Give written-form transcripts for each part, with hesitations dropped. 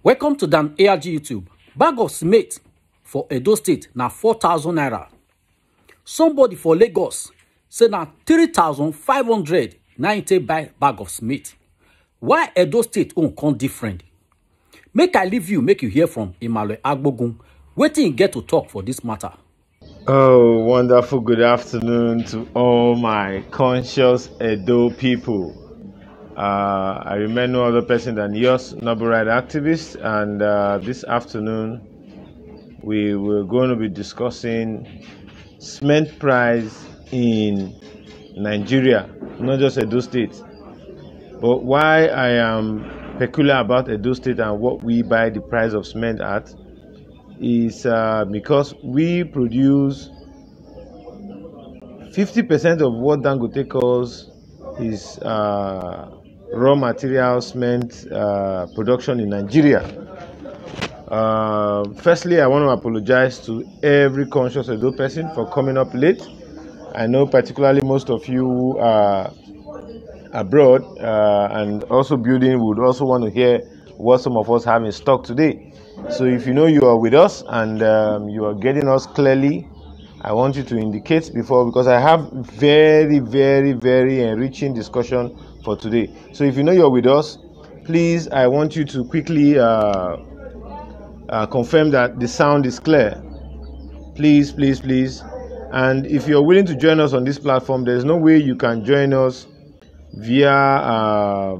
Welcome to Dan ARG YouTube. Bag of cement for Edo State na 4,000 naira. Somebody for Lagos say na 3,500 na im take buy bag of cement. Why Edo State own come different? Make I leave you, make you hear from Emmanuel Agbogun. Wetin he get to talk for this matter? Oh, wonderful good afternoon to all my conscious Edo people. I remain no other person than yours, Noble Right activist, and this afternoon we were going to be discussing cement price in Nigeria, not just Edo State. But why I am peculiar about Edo State and what we buy the price of cement at is because we produce 50% of what Dangote calls his raw material cement production in Nigeria. Firstly, I want to apologize to every conscious Edo person for coming up late. I know particularly most of you are abroad and also building would also want to hear what some of us have in stock today. So if you know you are with us and you are getting us clearly, I want you to indicate before, because I have very enriching discussion for today. So if you know you're with us, please, I want you to quickly confirm that the sound is clear. Please. And if you're willing to join us on this platform, there's no way you can join us via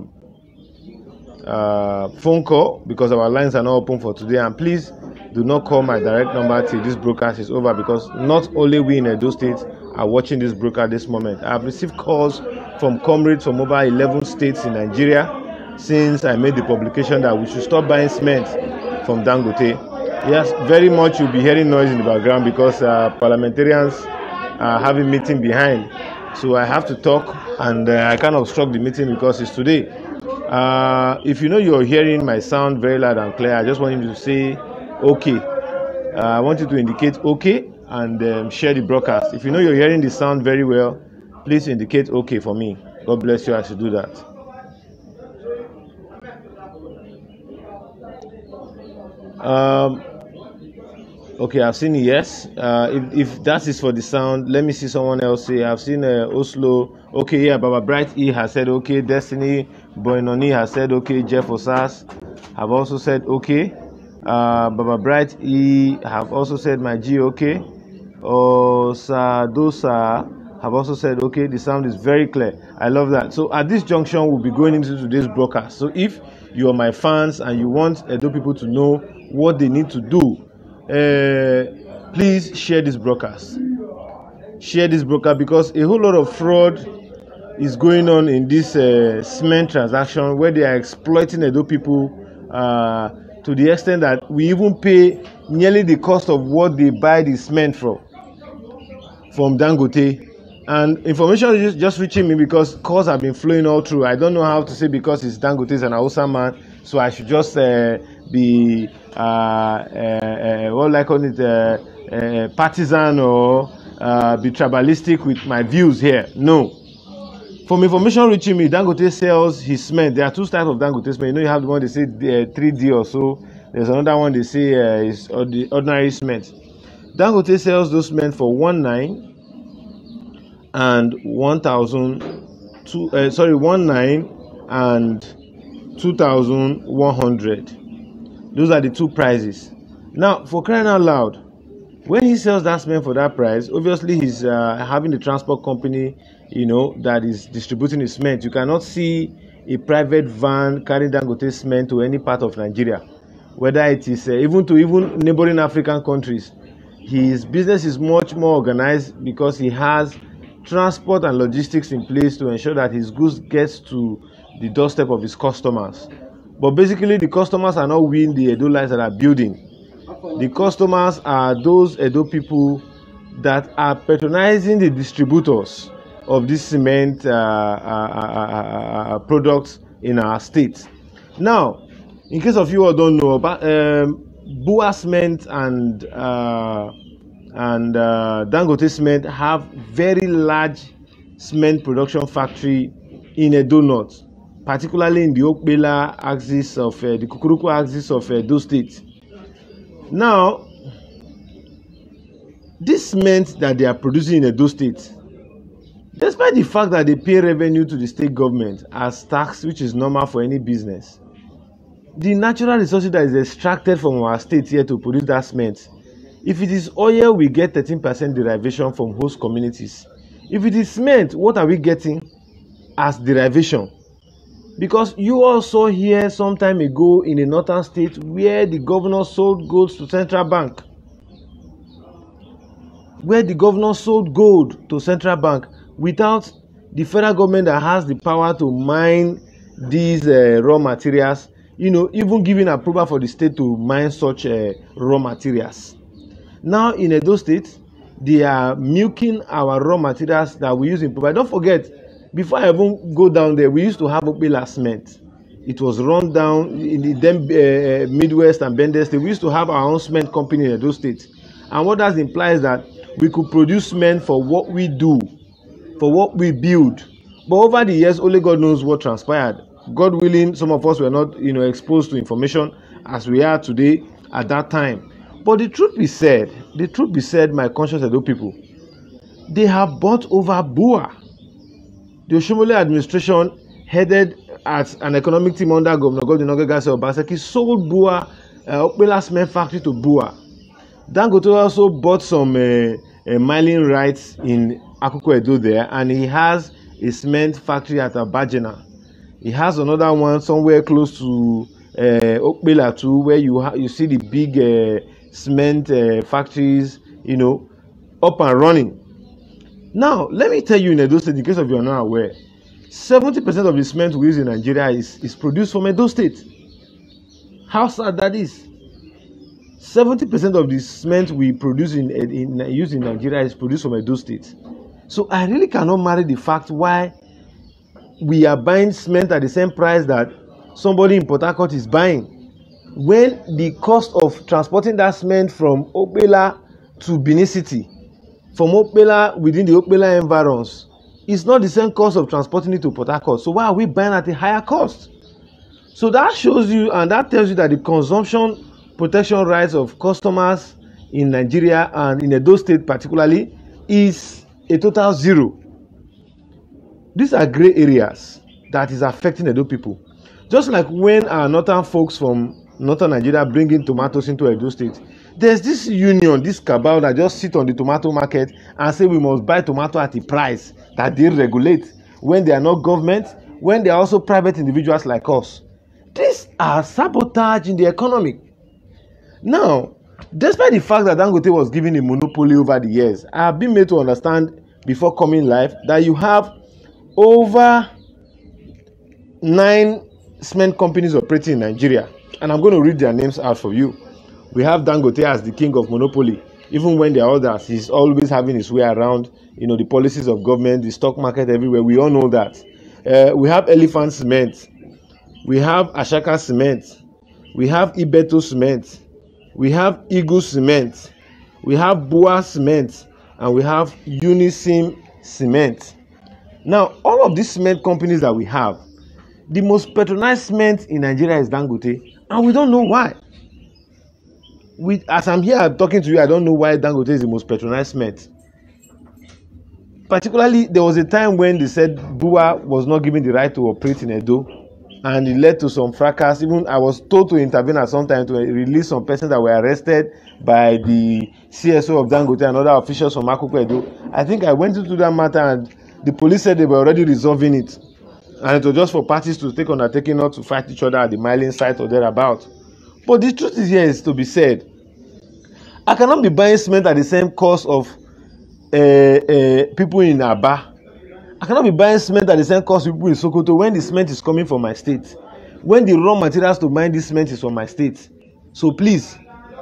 phone call, because our lines are not open for today. And please do not call my direct number till this broadcast is over, because not only we in Edo State are watching this broadcast at this moment. I have received calls from comrades from over 11 states in Nigeria since I made the publication that we should stop buying cement from Dangote. Yes, very much you'll be hearing noise in the background because parliamentarians are having meeting behind. So I have to talk, and I can't obstruct the meeting because it's today. If you know you're hearing my sound very loud and clear, I just want you to say okay. I want you to indicate okay and share the broadcast. If you know you're hearing the sound very well, please indicate okay for me. God bless you as you do that. Okay, I've seen yes. If that is for the sound, let me see someone else say. I've seen Oslo. Okay, yeah, Baba Bright E has said okay. Destiny Boynoni has said okay. Jeff Osas have also said okay. Baba Bright E have also said my G okay. Osadosa have also said okay. The sound is very clear. I love that. So at this junction, we'll be going into today's broadcast. So if you are my fans and you want Edo people to know what they need to do, please share this broadcast. Share this broadcast, because a whole lot of fraud is going on in this cement transaction, where they are exploiting Edo people to the extent that we even pay nearly the cost of what they buy the cement from Dangote. And information is just reaching me because calls have been flowing all through. I don't know how to say, because it's Dangote is an Hausa man, so I should just be what I call it, partisan or be tribalistic with my views here. No. From information reaching me, Dangote sells his cement. There are two types of Dangote cement. You know, you have the one they say 3D or so. There's another one they say is the ordinary cement. Dangote sells those cement for 19 and 2,100. Those are the two prices. Now, for crying out loud, when he sells that cement for that price, obviously he's having the transport company, you know, that is distributing his cement. You cannot see a private van carrying Dangote cement to any part of Nigeria, whether it is even neighboring African countries. His business is much more organized because he has transport and logistics in place to ensure that his goods gets to the doorstep of his customers. But basically, the customers are not we, the Edo lights that are building. The customers are those Edo people that are patronizing the distributors of this cement products in our state. Now, in case of you who don't know, Bua Cement and Dangote Cement have very large cement production factory in Edo North. particularly in the Okbela axis of the Kukuruku axis of those states. Now, this meant that they are producing in those states, despite the fact that they pay revenue to the state government as tax, which is normal for any business. The natural resources that is extracted from our state here to produce that cement, if it is oil, we get 13% derivation from host communities. If it is cement, what are we getting as derivation? Because you also hear some time ago in a northern state where the governor sold gold to central bank. Where the governor sold gold to central bank without the federal government that has the power to mine these raw materials, even giving approval for the state to mine such raw materials. Now in Edo State, they are milking our raw materials that we use in Proba. Don't forget, before I even go down there, we used to have Okbela cement. It was run down in the Midwest and Bendel State. We used to have our own cement company in Edo State. And what that implies that we could produce cement for what we do, for what we build. But over the years, only God knows what transpired. God willing, some of us were not, exposed to information as we are today at that time. But the truth be said, my conscious Edo people, they have bought over Bua. The Oshomole administration, headed as an economic team under Governor Godwin Ogegase Obaseki, sold Bua, Okbela cement factory to Bua. Dangote also bought some mining rights in Akoko Edo there, and he has a cement factory at Abajena. He has another one somewhere close to Okbela too, where you see the big cement factories, up and running. Now, let me tell you in Edo State, in case of you are not aware, 70% of the cement we use in Nigeria is produced from Edo State. How sad that is. 70% of the cement we produce use in Nigeria is produced from Edo State. So I really cannot marry the fact why we are buying cement at the same price that somebody in Port Harcourt is buying, when the cost of transporting that cement from Okbela to Benin City, from Okbela within the Okbela environs, is not the same cost of transporting it to Port Harcourt. So why are we buying at a higher cost? So that shows you, and that tells you that the consumption protection rights of customers in Nigeria and in Edo State particularly is a total zero. These are gray areas that is affecting Edo people. Just like when our northern folks from northern Nigeria bring in tomatoes into Edo State, there's this union, this cabal that just sit on the tomato market and say we must buy tomato at a price that they regulate, when they are not government, when they are also private individuals like us. These are sabotage in the economy. Now, despite the fact that Dangote was given a monopoly over the years, I have been made to understand before coming live that you have over 9 cement companies operating in Nigeria. And I'm going to read their names out for you. We have Dangote as the king of monopoly. Even when there are others, he's always having his way around, the policies of government, the stock market everywhere. We all know that. We have Elephant Cement. We have Ashaka Cement. We have Ibeto Cement. We have Eagle Cement. We have Bua Cement. And we have Unisim Cement. Now, all of these cement companies that we have, the most patronized cement in Nigeria is Dangote. And we don't know why. As I'm here talking to you, I don't know why Dangote is the most patronized cement. Particularly, there was a time when they said Bua was not given the right to operate in Edo, and it led to some fracas. Even I was told to intervene at some time to release some persons that were arrested by the CSO of Dangote and other officials from Akoko Edo. I think I went into that matter, and the police said they were already resolving it, and it was just for parties to take undertaking not to fight each other at the mining site or thereabout. But the truth is here is to be said. I cannot be buying cement at the same cost of people in Aba. I cannot be buying cement at the same cost of people in Sokoto when the cement is coming from my state, when the raw materials to mine this cement is from my state. So please,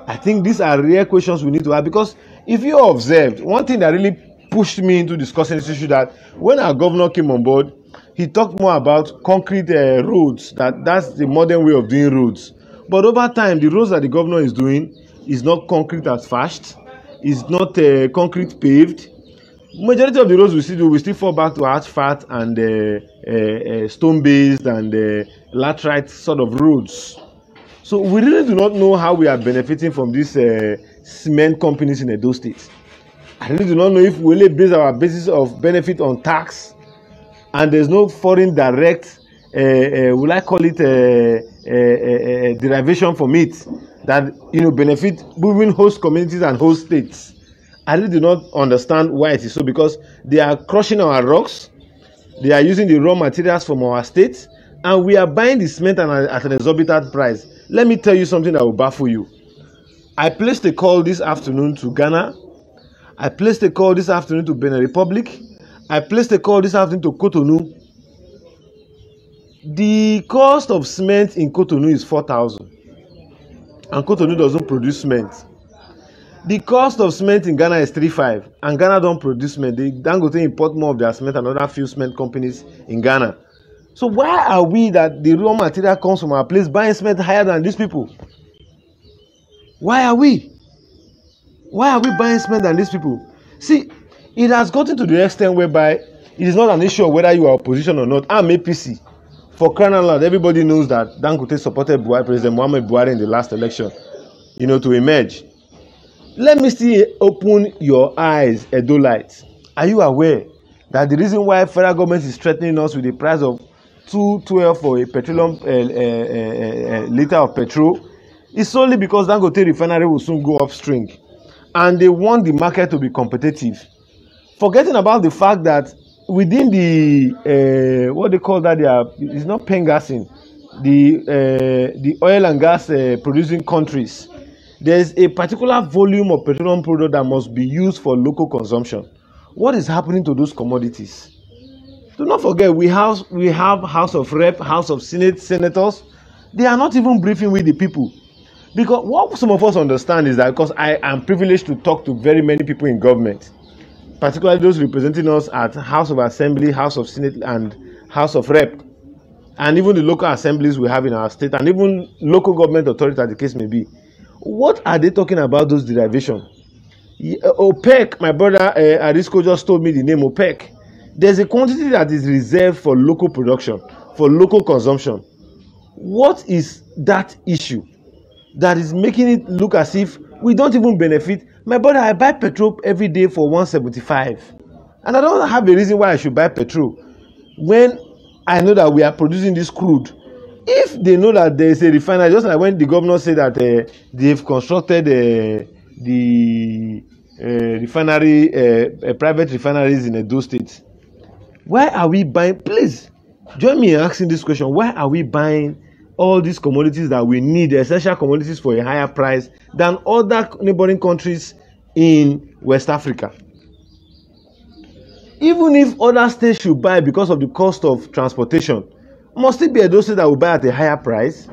I think these are real questions we need to have, because if you observed, one thing that really pushed me into discussing this issue, that when our governor came on board, he talked more about concrete roads, that's the modern way of doing roads. But over time, the roads that the governor is doing is not concrete as fast, is not concrete paved. Majority of the roads we still fall back to asphalt and stone-based and laterite sort of roads. So we really do not know how we are benefiting from these cement companies in Edo State. I really do not know if we really base our basis of benefit on tax, and there's no foreign direct, will I call it derivation from it, that benefit moving host communities and host states. I really do not understand why it is so, because they are crushing our rocks, they are using the raw materials from our states, and we are buying the cement at an exorbitant price. Let me tell you something that will baffle you. I placed a call this afternoon to Ghana. I placed a call this afternoon to Benin Republic. I placed a call this afternoon to Cotonou. The cost of cement in Cotonou is 4,000, and Cotonou doesn't produce cement. The cost of cement in Ghana is 3,500, and Ghana don't produce cement. They Dangote import more of their cement and other few cement companies in Ghana. So why are we that the raw material comes from our place buying cement higher than these people? Why are we? Why are we buying cement than these people? See, it has gotten to the extent whereby it is not an issue of whether you are opposition or not. I'm APC. For crying out loud, everybody knows that Dangote supported President Muhammad Buhari in the last election, to emerge. Let me still open your eyes, Edolites. Are you aware that the reason why federal government is threatening us with the price of $2.12 for a petroleum liter of petrol is solely because Dangote refinery will soon go upstream, and they want the market to be competitive, forgetting about the fact that within the what they call that, it's not pengasing, the oil and gas producing countries, there's a particular volume of petroleum product that must be used for local consumption. What is happening to those commodities? Do not forget, we have House of Rep, House of Senate, senators. They are not even briefing with the people. Because what some of us understand is that, because I am privileged to talk to very many people in government, particularly those representing us at House of Assembly, House of Senate, and House of Rep, and even the local assemblies we have in our state, and even local government authorities, as the case may be. What are they talking about, those derivations? OPEC, my brother Arisco just told me the name OPEC. There's a quantity that is reserved for local production, for local consumption. What is that issue that is making it look as if we don't even benefit? My brother, I buy petrol every day for 175, and I don't have a reason why I should buy petrol when I know that we are producing this crude. If they know that there is a refinery, just like when the governor said that they've constructed the refinery, private refineries in Edo State, why are we buying? Please join me in asking this question. Why are we buying all these commodities that we need, essential commodities, for a higher price than other neighboring countries in West Africa? Even if other states should buy because of the cost of transportation, must it be Edo State that will buy at a higher price?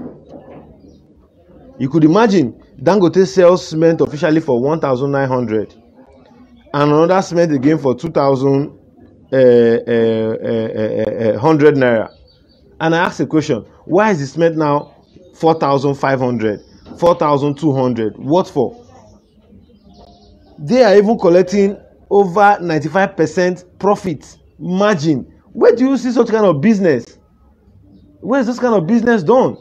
You could imagine Dangote sells cement officially for 1,900, and another cement again for 2,100 naira. And I ask a question: why is the cement now 4,500, 4,200? What for? They are even collecting over 95% profit margin. Where do you see such kind of business? Where is this kind of business done?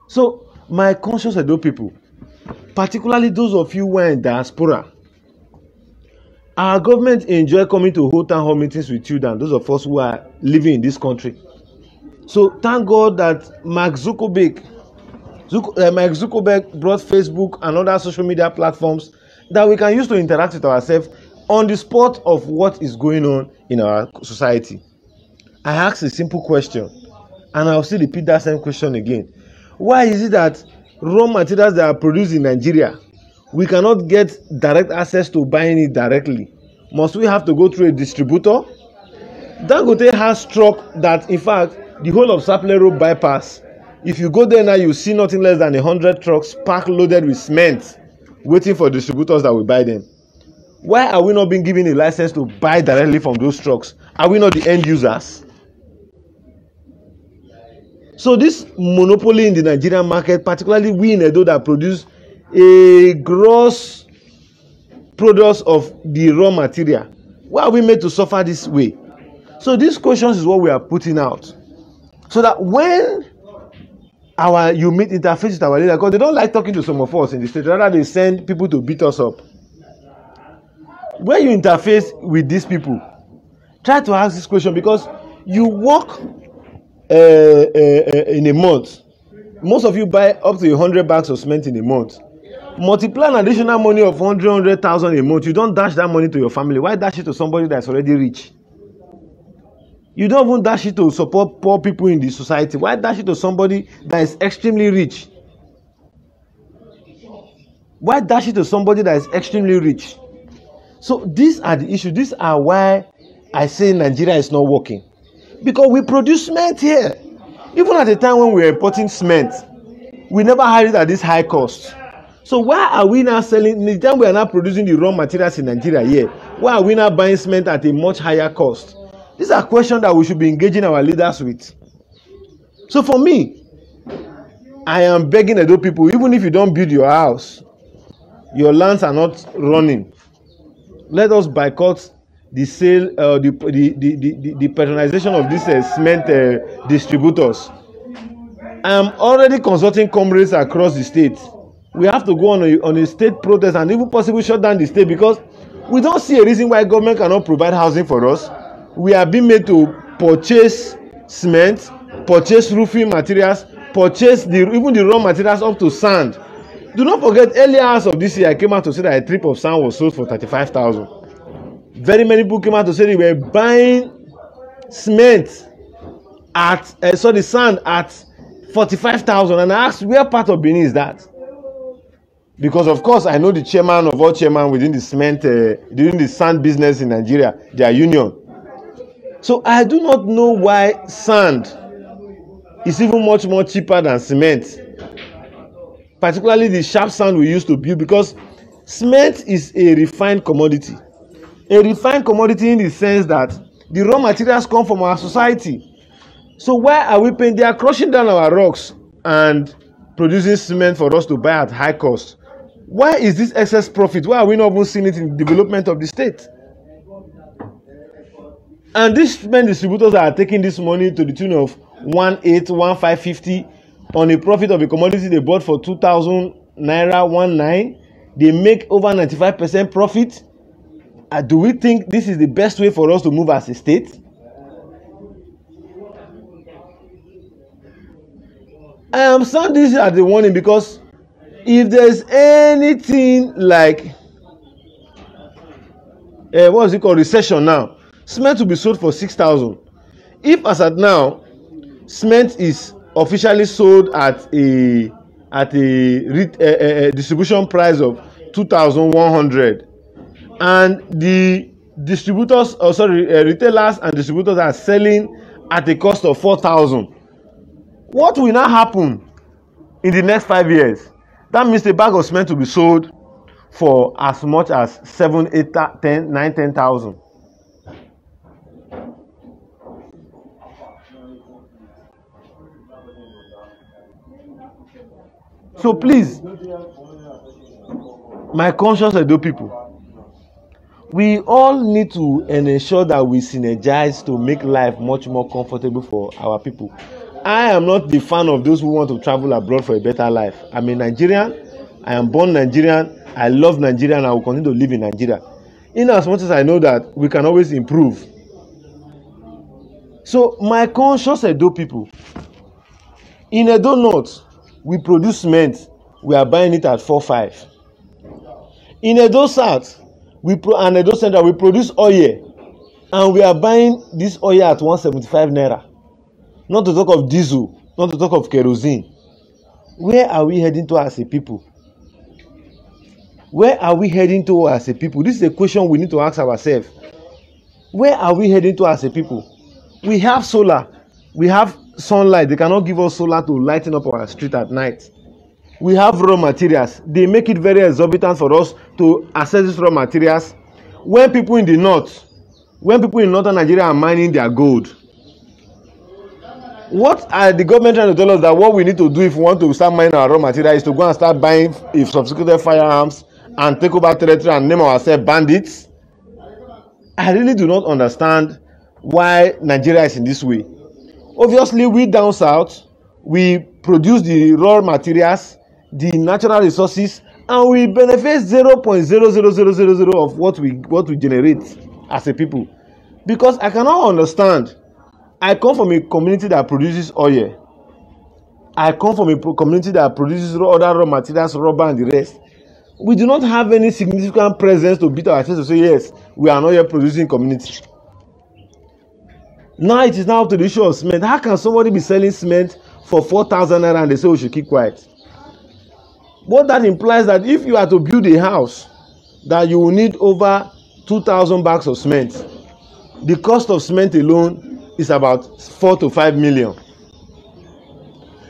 So, my conscious Edo people, particularly those of you who are in diaspora, our government enjoy coming to hold town hall meetings with you than those of us who are living in this country. So, thank God that Mark Zuckerberg brought Facebook and other social media platforms that we can use to interact with ourselves on the spot of what is going on in our society. I asked a simple question, and I'll still repeat that same question again. Why is it that raw materials that are produced in Nigeria, we cannot get direct access to buying it directly? Must we have to go through a distributor? Dangote has truck that, in fact, the whole of Sapele Road bypass, if you go there now, you see nothing less than 100 trucks packed loaded with cement, waiting for distributors that will buy them. Why are we not being given a license to buy directly from those trucks? Are we not the end users? So this monopoly in the Nigerian market, particularly we in Edo that produce a gross product of the raw material. Why are we made to suffer this way? So these questions is what we are putting out, so that when you meet interface with our leader, because they don't like talking to some of us in the state, rather they send people to beat us up. When you interface with these people, try to ask this question, because you work in a month. Most of you buy up to 100 bags of cement in a month. Multiply an additional money of 100,000 a month. You don't dash that money to your family. Why dash it to somebody that's already rich? You don't even dash it to support poor people in the society. Why dash it to somebody that is extremely rich? Why dash it to somebody that is extremely rich? So these are the issues. These are why I say Nigeria is not working. Because we produce cement here. Even at the time when we were importing cement, we never had it at this high cost. So why are we now selling, in the time we are now producing the raw materials in Nigeria here, why are we now buying cement at a much higher cost? These are questions that we should be engaging our leaders with. So for me, I am begging Edo people, even if you don't build your house, your lands are not running, let us boycott the sale, the patronization of these cement distributors. I am already consulting comrades across the state. We have to go on a state protest and even possibly shut down the state, because we don't see a reason why government cannot provide housing for us. We are being made to purchase cement, purchase roofing materials, purchase even the raw materials up to sand. Do not forget, earlier hours of this year, I came out to say that a trip of sand was sold for 35,000. Very many people came out to say they were buying cement at sand at 45,000, and I asked, where part of Benin is that? Because of course I know the chairman of all chairman within the cement, during the sand business in Nigeria, their union. So I do not know why sand is even much more cheaper than cement, particularly the sharp sand we used to build, because cement is a refined commodity. A refined commodity in the sense that the raw materials come from our society. So why are we paying? They are crushing down our rocks and producing cement for us to buy at high cost. Why is this excess profit? Why are we not even seeing it in the development of the state? And these cement distributors are taking this money to the tune of 1,550 on a profit of a commodity they bought for 2,000 naira 19. They make over 95% profit. Do we think this is the best way for us to move as a state? I am saying this as a warning, because if there is anything like what is it called, recession now, cement will be sold for 6,000. If as at now cement is officially sold at a distribution price of 2,100, and the distributors, retailers and distributors are selling at a cost of 4,000, what will now happen in the next 5 years? That means the bag of cement will be sold for as much as 7, 8, 10, 9, 10,000. So please, my conscious Edo people, we all need to ensure that we synergize to make life much more comfortable for our people. I am not the fan of those who want to travel abroad for a better life. I'm a Nigerian. I am born Nigerian. I love Nigeria, and I will continue to live in Nigeria, in as much as I know that we can always improve. So my conscious Edo people, in Edo North, we produce cement. We are buying it at 4,500. In Edo South, and Edo Central, we produce oil, and we are buying this oil at 175 naira. Not to talk of diesel, not to talk of kerosene. Where are we heading to as a people? Where are we heading to as a people? This is a question we need to ask ourselves. Where are we heading to as a people? We have solar, we have sunlight. They cannot give us solar to lighten up our street at night. We have raw materials. They make it very exorbitant for us to access these raw materials. When people in the north, when people in northern Nigeria are mining their gold, What are the government trying to tell us? That what we need to do if we want to start mining our raw material is to go and start buying sophisticated firearms and take over territory and name ourselves bandits? I really do not understand why Nigeria is in this way. Obviously, we down south, we produce the raw materials, the natural resources, and we benefit 0.00000 of what we generate as a people. Because I cannot understand. I come from a community that produces oil. I come from a community that produces other raw materials, rubber and the rest. We do not have any significant presence to beat our chest to say, yes, we are not yet producing community. Now it is now up to the issue of cement. How can somebody be selling cement for 4,000 naira and they say we should keep quiet? What that implies that if you are to build a house, that you will need over 2,000 bags of cement. The cost of cement alone is about 4 to 5 million.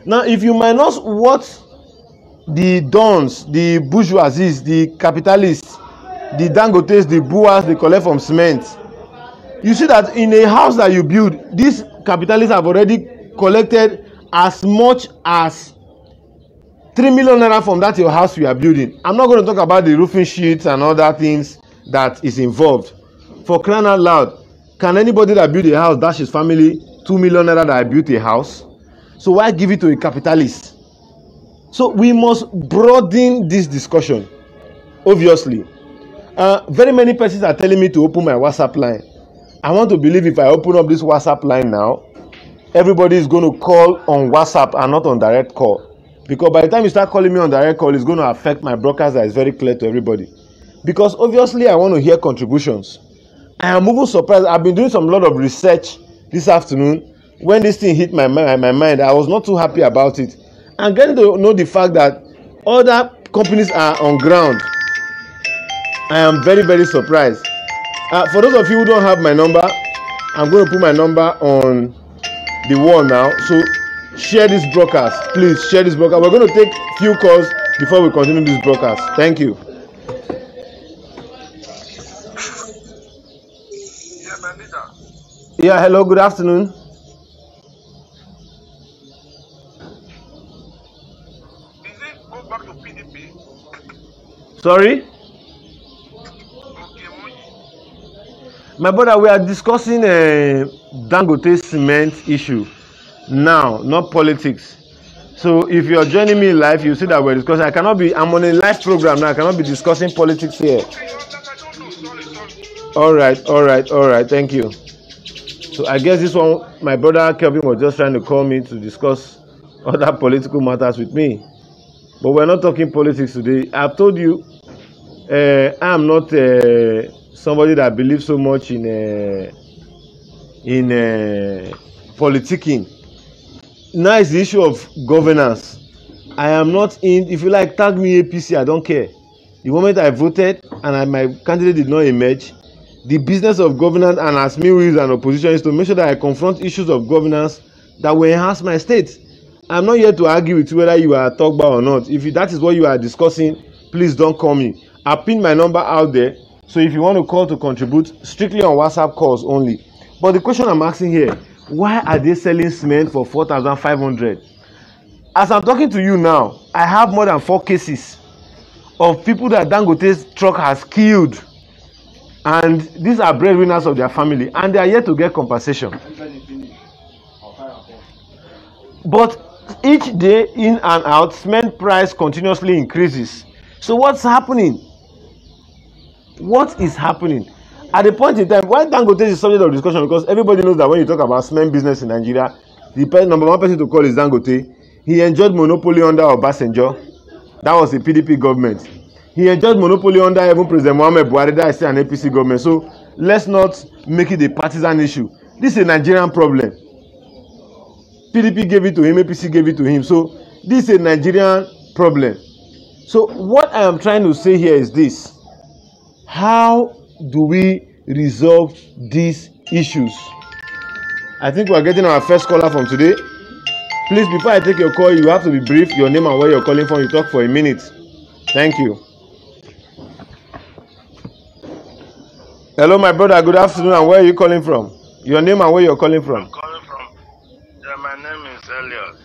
Now, if you minus what the dons, the bourgeoisies, the capitalists, the Dangotes, the Boers, they collect from cement, you see that in a house that you build, these capitalists have already collected as much as 3 million naira from that your house you are building. I'm not going to talk about the roofing sheets and other things that is involved. For crying out loud, can anybody that build a house dash his family 2 million naira that I built a house? So why give it to a capitalist? So we must broaden this discussion. Obviously, very many persons are telling me to open my WhatsApp line. I want to believe if I open up this WhatsApp line now, everybody is going to call on WhatsApp and not on direct call. Because by the time you start calling me on direct call, it's going to affect my broadcast that is very clear to everybody. Because obviously I want to hear contributions. I am even surprised. I've been doing some lot of research this afternoon. When this thing hit my mind, I was not too happy about it. And getting to know the fact that other companies are on ground, I am very, very surprised. For those of you who don't have my number, I'm going to put my number on the wall now. So share this broadcast. Please share this broadcast. We're going to take few calls before we continue this broadcast. Thank you. Yeah, hello, good afternoon. Is it go back to PDP? Sorry? My brother, we are discussing Dangote cement issue now, not politics. So if you are joining me live, you see that we're discussing. I'm on a live program now. I cannot be discussing politics here. All right. Thank you. So I guess this one, my brother Kelvin was just trying to call me to discuss other political matters with me. But we're not talking politics today. I've told you, I'm not somebody that believes so much in politicking. Now it's the issue of governance. I am not in. If you like, tag me APC. I don't care. The moment I voted and my candidate did not emerge, the business of governance and as me who is an opposition is to make sure that I confront issues of governance that will enhance my state. I'm not here to argue with you whether you are Togba or not. If that is what you are discussing, please don't call me. I pinned my number out there. So if you want to call to contribute, strictly on WhatsApp calls only. But the question I'm asking here, why are they selling cement for 4,500? As I'm talking to you now, I have more than 4 cases of people that Dangote's truck has killed. And these are breadwinners of their family. And they are yet to get compensation. But each day in and out, cement price continuously increases. So what's happening? What is happening? At the point in time, why Dangote is subject of discussion, because everybody knows that when you talk about cement business in Nigeria, the number one person to call is Dangote. He enjoyed monopoly under Obasanjo. That was the PDP government. He enjoyed monopoly under even President Muhammad Buhari, that is still an APC government. So let's not make it a partisan issue. This is a Nigerian problem. PDP gave it to him, APC gave it to him. So this is a Nigerian problem. So what I am trying to say here is this. How do we resolve these issues? I think we are getting our first caller from today. Please, before I take your call, you have to be brief, your name and where you're calling from. You talk for a minute. Thank you. Hello, my brother. Good afternoon. And where are you calling from? Your name and where you're calling from? I'm calling from. Yeah, my name name is Elliot.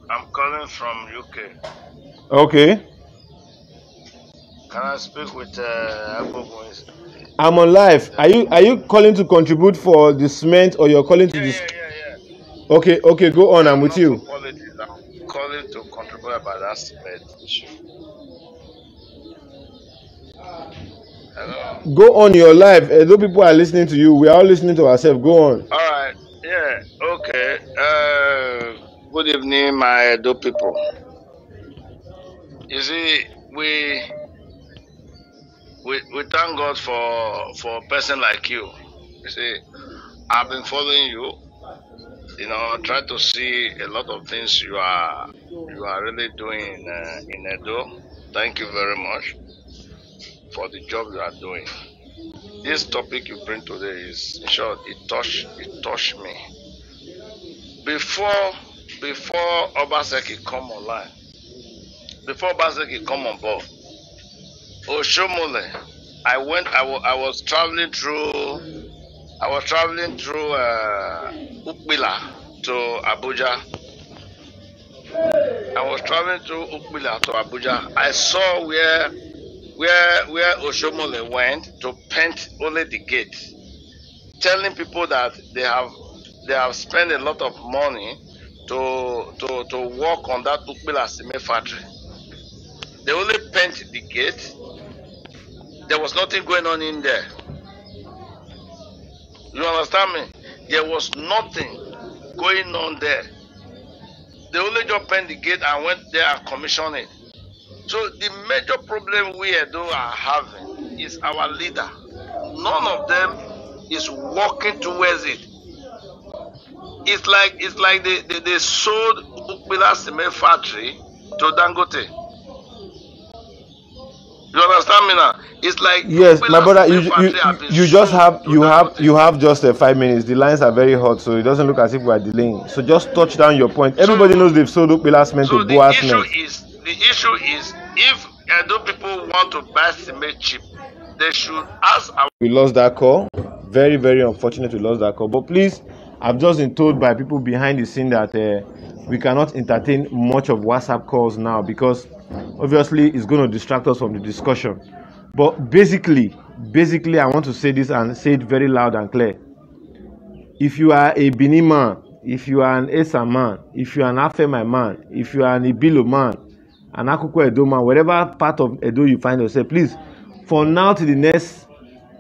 I'm calling from UK. Okay. Can I speak with Agogo? I'm on live. Are you calling to contribute for the cement, or you're calling to Yeah. Okay, go on. I'm with you. For politics. I'm calling to contribute about that cement issue. Hello. Go on your live. Though people are listening to you, we are all listening to ourselves. Go on. All right. Yeah. Okay. Good evening, my Edo people. You see, we thank God for a person like you. You see, I've been following you. You know, try to see a lot of things you are really doing in Edo. Thank you very much for the job you are doing. This topic you bring today is, in short, it touched me. Before Obaseki come online, before Obaseki come on board, Oshomole, I was traveling through Ukbila to Abuja. I was traveling through Ukbila to Abuja. I saw where Oshomole went to paint only the gate, telling people that they have spent a lot of money to work on that Ukbila cement factory. They only paint the gate. There was nothing going on in there. You understand me? There was nothing going on there. They only just paint the gate and went there and commissioned it. So the major problem we are having is our leader. None of them is working towards it. It's like they sold Ukbila cement factory to Dangote. You understand me now? It's like, yes, my brother. You have just 5 minutes. The lines are very hot, so it doesn't look as if we are delaying. So just touch down your point. Everybody knows they've sold Ukbila cement to Boa Cement. The issue is if Edo people want to buy cement cheap, they should ask. We lost that call. Very, very unfortunate we lost that call. But please, I've just been told by people behind the scene that we cannot entertain much of WhatsApp calls now, because obviously it's going to distract us from the discussion. But basically I want to say this and say it very loud and clear. If you are a Bini man, if you are an Esa man, if you are an Afema man, if you are an Ibilo man, an Akuko Edo man, whatever part of Edo you find yourself, please, for now to the next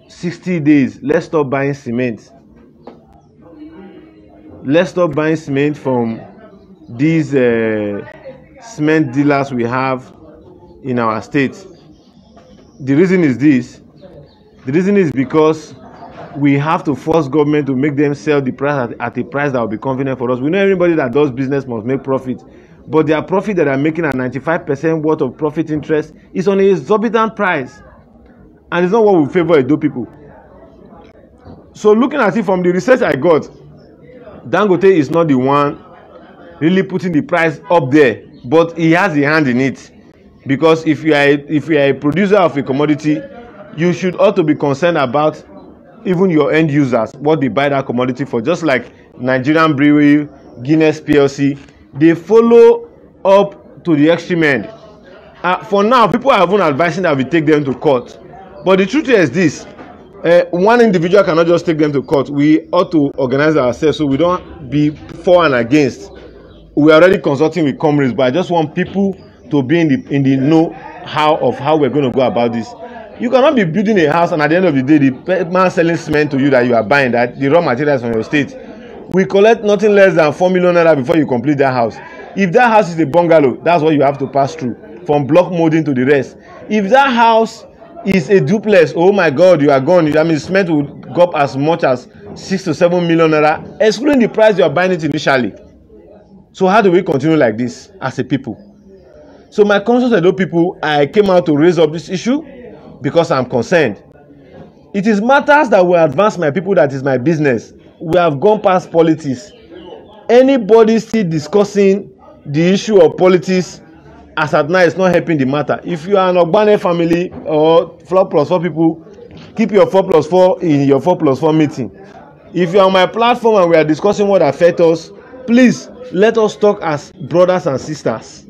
60 days, let's stop buying cement. Let's stop buying cement from these cement dealers we have in our state. The reason is this. The reason is because we have to force government to make them sell the price at a price that will be convenient for us. We know everybody that does business must make profit, but their profit that are making at 95% worth of profit interest is on a exorbitant price, and it's not what we favor Edo people. So looking at it from the research I got, Dangote is not the one really putting the price up there, but he has a hand in it. Because if you are a producer of a commodity, you should also be concerned about even your end users, what they buy that commodity for. Just like Nigerian Brewery, Guinness PLC, they follow up to the extreme end. For now, people are even advising that we take them to court. But the truth is this: one individual cannot just take them to court. We ought to organize ourselves so we don't be for and against. We are already consulting with comrades, but I just want people to be in the know how we're going to go about this. You cannot be building a house and at the end of the day, the man selling cement to you that you are buying, that the raw materials from your state, we collect nothing less than 4 million naira before you complete that house. If that house is a bungalow, that's what you have to pass through, from block molding to the rest. If that house is a duplex, oh my God, you are gone. I mean, cement will go up as much as 6 to 7 million naira, excluding the price you are buying it initially. So how do we continue like this as a people? So my conscious Edo people, I came out to raise up this issue because I'm concerned. It is matters that will advance my people that is my business. We have gone past politics. Anybody still discussing the issue of politics as at now is not helping the matter. If you are an Ogbane family or 4+4 people, keep your 4+4 in your 4+4 meeting. If you're on my platform and we are discussing what affects us, please let us talk as brothers and sisters.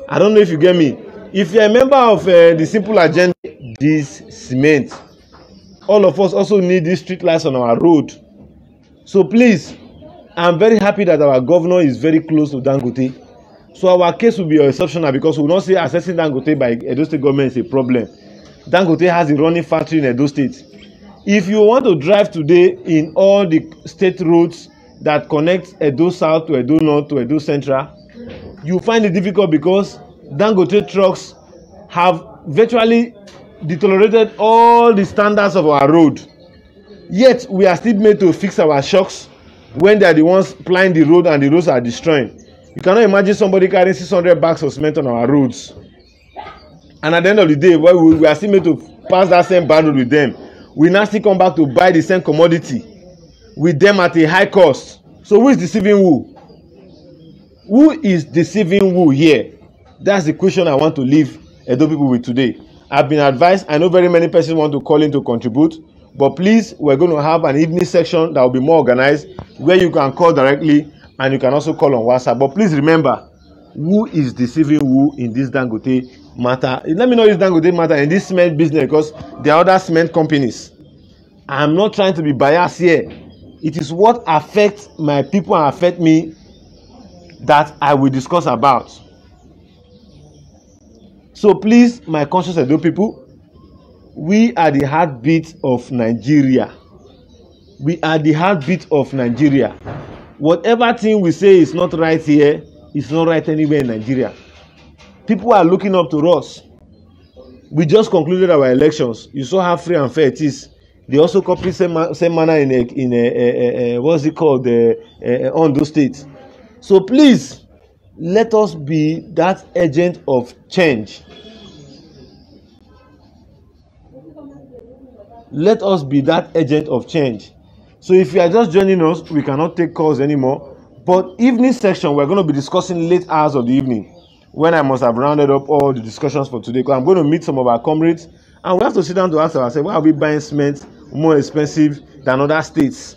I don't know if you get me. If you're a member of the simple agenda, this cement, all of us also need these street lights on our road. So please, I'm very happy that our governor is very close to Dangote. So our case will be exceptional because we will not say accessing Dangote by Edo State government is a problem. Dangote has a running factory in Edo State. If you want to drive today in all the state roads that connect Edo South to Edo North to Edo Central, you find it difficult because Dangote trucks have virtually deteriorated all the standards of our road. Yet we are still made to fix our shocks when they are the ones plying the road and the roads are destroying. You cannot imagine somebody carrying 600 bags of cement on our roads. And at the end of the day, we are still made to pass that same bad road with them. We now still come back to buy the same commodity with them at a high cost. So who is deceiving who? Who is deceiving who here? That's the question I want to leave Edo people with today. I've been advised, I know very many persons want to call in to contribute, but please, we're going to have an evening section that will be more organized where you can call directly and you can also call on WhatsApp. But please remember, who is deceiving who in this Dangote matter? Let me know this Dangote matter in this cement business because there are other cement companies. I'm not trying to be biased here. It is what affects my people and affect me that I will discuss about. So please, my conscious Edo people, we are the heartbeat of Nigeria. We are the heartbeat of Nigeria. Whatever thing we say is not right here, it's not right anywhere in Nigeria. People are looking up to us. We just concluded our elections. You saw how free and fair it is. They also copy same manner in what's it called, Ondo State. So please, let us be that agent of change. Let us be that agent of change. So if you are just joining us, we cannot take calls anymore. But evening section, we're going to be discussing late hours of the evening when I must have rounded up all the discussions for today. Because I'm going to meet some of our comrades and we have to sit down to ask ourselves, why are we buying cement more expensive than other states?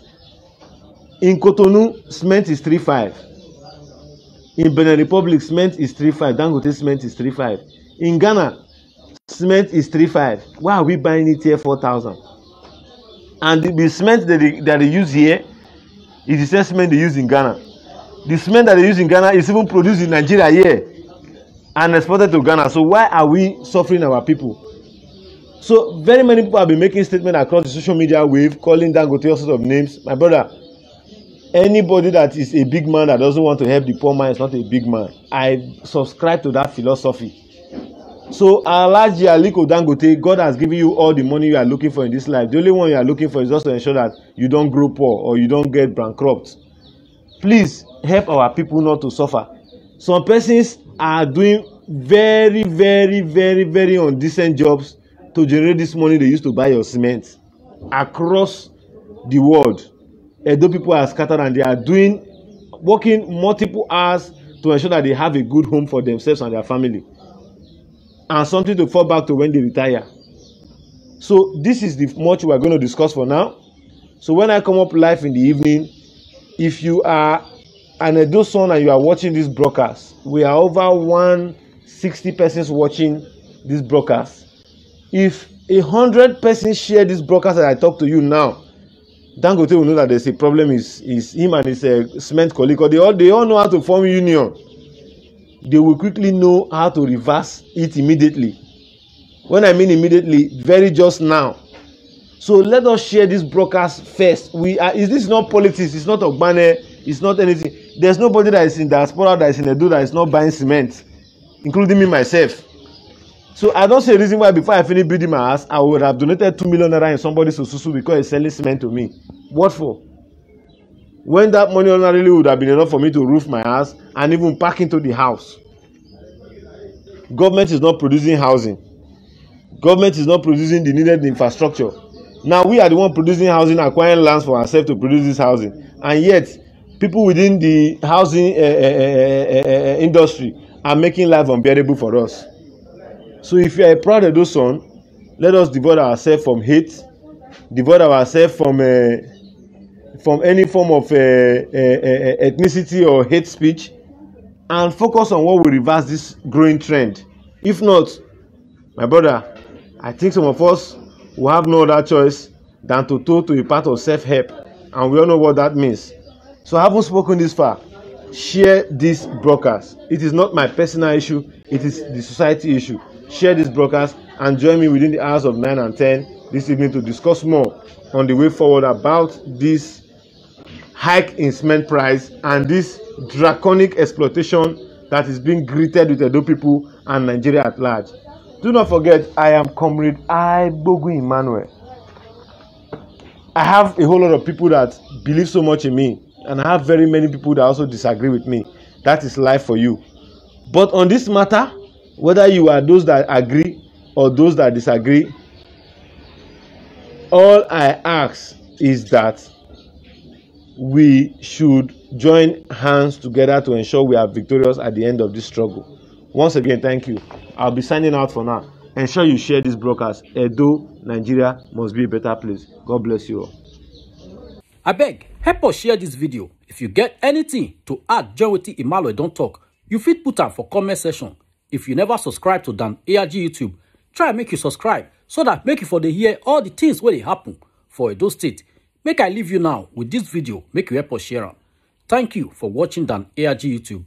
In Cotonou, cement is 3.5. In Benin Republic, cement is 3.5. Dangote cement is 3.5. In Ghana, cement is 3.5. Why are we buying it here 4,000? And the cement that they use here is the same cement they use in Ghana. The cement that they use in Ghana is even produced in Nigeria here and exported to Ghana. So why are we suffering our people? So very many people have been making statements across the social media wave, calling Dangote all sorts of names. My brother, anybody that is a big man that doesn't want to help the poor man is not a big man. I subscribe to that philosophy. So Alhaji Aliko Dangote, God has given you all the money you are looking for in this life. The only one you are looking for is just to ensure that you don't grow poor or you don't get bankrupt. Please help our people not to suffer. Some persons are doing very undecent jobs to generate this money they used to buy your cement across the world. Edo people are scattered and they are working multiple hours to ensure that they have a good home for themselves and their family and something to fall back to when they retire. So this is the much we are going to discuss for now. So when I come up live in the evening, if you are an Edo son and you are watching this broadcast, we are over 160 persons watching this broadcast. If 100 persons share this broadcast that I talk to you now, Dangote will know that there's a problem is him and his cement colleague. They all know how to form union. They will quickly know how to reverse it immediately. When I mean immediately, very just now. So let us share this broadcast first. This is not politics, it's not Ogbane, it's not anything. There's nobody that is in diaspora that is in Edo that is not buying cement, including me myself. So I don't see a reason why before I finish building my house, I would have donated 2 million naira in somebody's susu because he's selling cement to me. What for? When that money ordinarily would have been enough for me to roof my house and even pack into the house. Government is not producing housing. Government is not producing the needed infrastructure. Now we are the one producing housing, acquiring lands for ourselves to produce this housing. And yet, people within the housing industry are making life unbearable for us. So if you are a proud Edo son, let us devote ourselves from hate, devote ourselves from from any form of ethnicity or hate speech, and focus on what will reverse this growing trend. If not, my brother, I think some of us will have no other choice than to go to a part of self-help, and we all know what that means. So I haven't spoken this far. Share this broadcast. It is not my personal issue, it is the society issue. Share this broadcast and join me within the hours of 9 and 10 this evening to discuss more on the way forward about this hike in cement price and this draconic exploitation that is being greeted with Edo people and Nigeria at large. Do not forget, I am Comrade Bogu Emmanuel. I have a whole lot of people that believe so much in me, and I have very many people that also disagree with me. That is life for you. But on this matter, whether you are those that agree or those that disagree, all I ask is that we should join hands together to ensure we are victorious at the end of this struggle. Once again, thank you. I'll be signing out for now. Ensure you share this broadcast. Edo, Nigeria must be a better place. God bless you all. Abeg, help us share this video. If you get anything to add join wetin Emmanuel don talk, you fit put am for comment section. If you never subscribe to Dan ARG YouTube, try make you subscribe so that make you for dey hear all the things wey dey happen for Edo State. Make I leave you now with this video, make you help us share am. Thank you for watching Dan ARG YouTube.